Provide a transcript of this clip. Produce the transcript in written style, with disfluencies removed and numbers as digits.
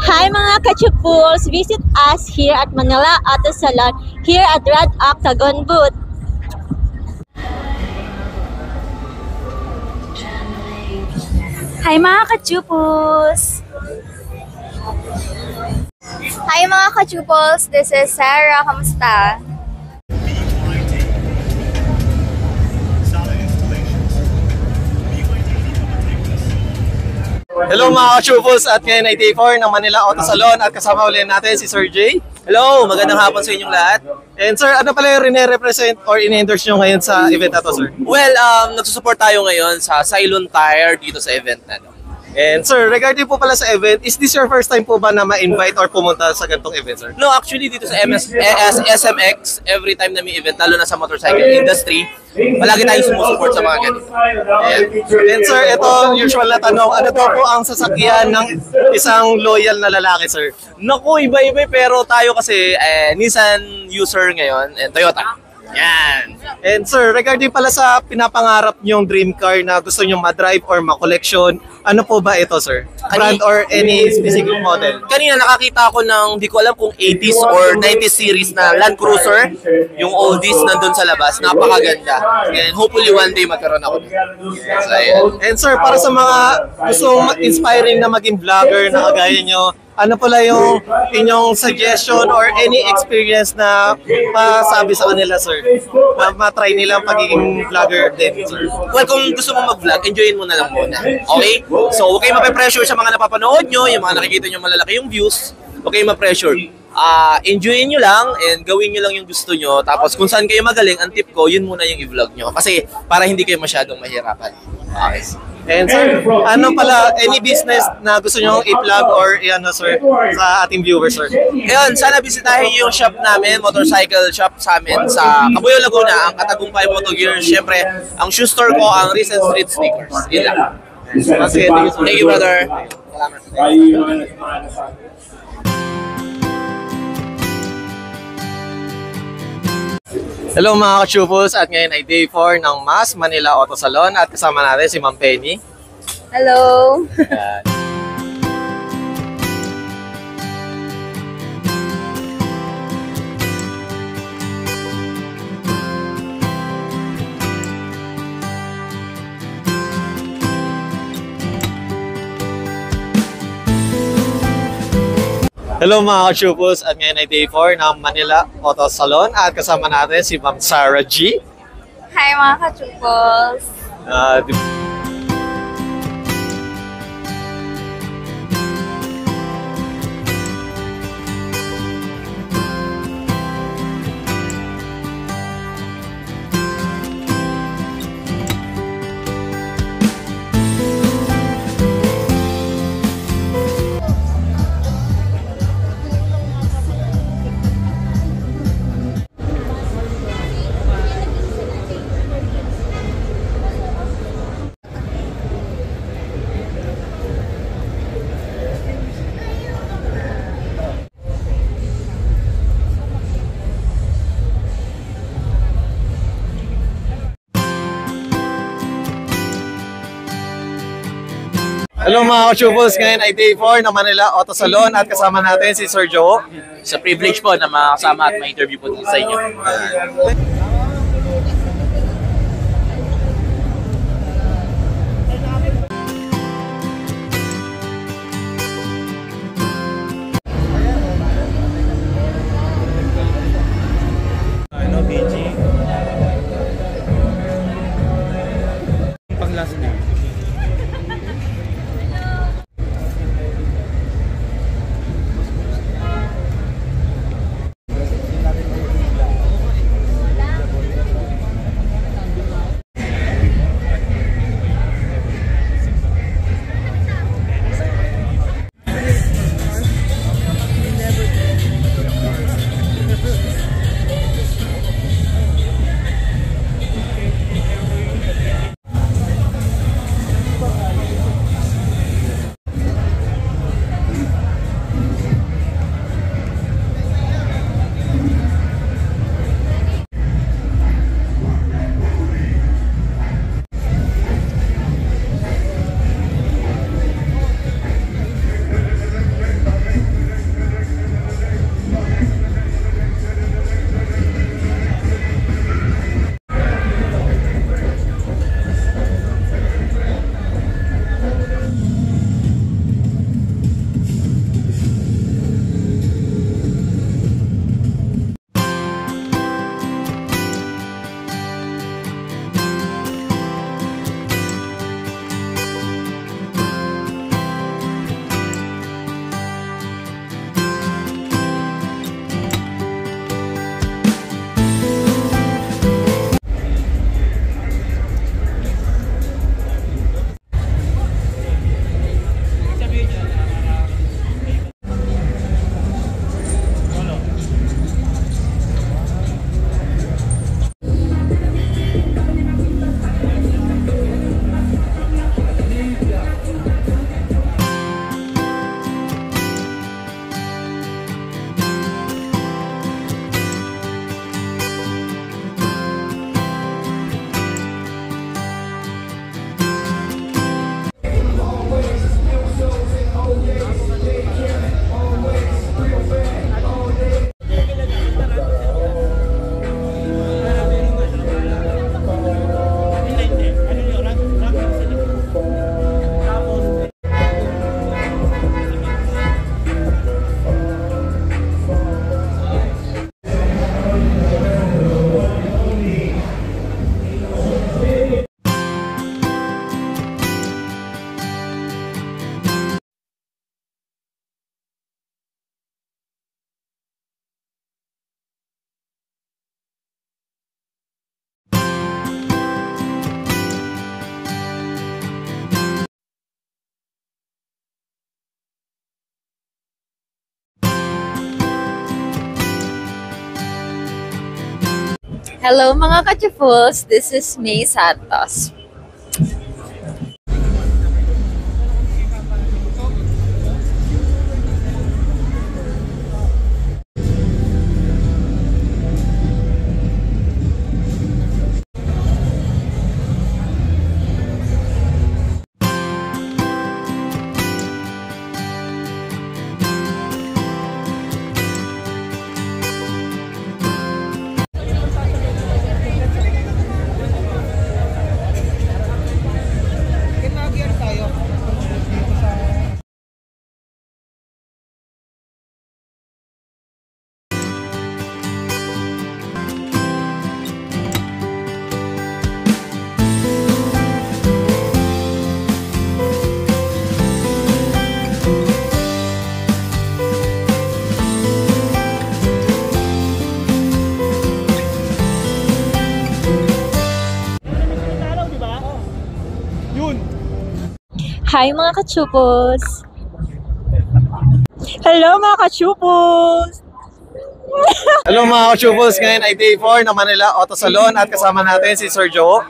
Hi mga kachupuls! Visit us here at Manila Auto Salon here at Red Octagon booth. Hi mga kachupos! Hi mga kachupos! This is Sarah. Kamusta? Hello mga ka-chupos at ngayon ay day 4 ng Manila Auto Salon at kasama ulit natin si Sir Jay. Hello, magandang hapon sa inyong lahat. And sir, ano pala yung rene-represent or in-endorse nyo ngayon sa event na to, sir? Well, nagsusupport tayo ngayon sa Cylon Tire dito sa event na to. And sir, regarding po pala sa event, is this your first time po ba na ma-invite or pumunta sa ganitong event, sir? No, actually dito sa SMX, every time na may event, lalo na sa motorcycle industry, palagi tayong sumusuport sa mga ganito. And sir, ito usual na tanong, ano daw po ang sasakyan ng isang loyal na lalaki, sir? Naku, iba-iba pero tayo kasi Nissan user ngayon and Toyota. Yan. And sir, regarding pala sa pinapangarap nyong dream car na gusto nyong ma-drive or ma-collection, ano po ba ito, sir? Brand or any specific model? Kanina nakakita ako ng, di ko alam kung 80s or 90s series na Land Cruiser, yung oldies nandun sa labas, napakaganda. And hopefully one day magkaroon ako. So, ayan. And sir, para sa mga gustong inspiring na maging vlogger na kagaya nyo, ano pala yung inyong suggestion or any experience na masabi sa kanila, sir? Na matry nilang pagiging vlogger din, sir? Well, kung gusto mo mag-vlog, enjoyin mo na lang muna. Okay? So, huwag kayo mape-pressure sa mga napapanood nyo, yung mga nakikita nyo malalaki yung views. Huwag kayo ma-pressure. Enjoyin nyo lang and gawin nyo lang yung gusto nyo. Tapos kung saan kayo magaling, ang tip ko, yun muna yung i-vlog nyo. Kasi para hindi kayo masyadong mahirapan. Okay. And sir, ano pala, any business na gusto nyo i-plug or i-ano, sir, sa ating viewers, sir? Ngayon, sana bisitahin yung shop namin, motorcycle shop sa amin sa Cabuyao, Laguna, ang Katagumpay Moto Gear. Siyempre, ang shoe store ko, ang Recent Street Sneakers. Yun lang. Thank you, brother. Hello mga ka-chupos at ngayon ay day 4 ng MAS Manila Auto Salon at kasama natin si Ma'am Penny. Hello! Yan. Hello mga ka-chupos at ngayon ay day 4 ng Manila Auto Salon at kasama natin si Ma'am Sarah G. Hi mga kachupos! Hello mga ka-chupos, ngayon ay day 4 ng Manila Auto Salon at kasama natin si Sir Joe. Sa privilege po na makasama at ma-interview po sa inyo. Hello mga ka-chupos, this is May Santos. Hi mga kachupos! Hello mga kachupos! Hello mga ka-chupos, ngayon ay day 4 ng Manila Auto Salon at kasama natin si Sir Joe.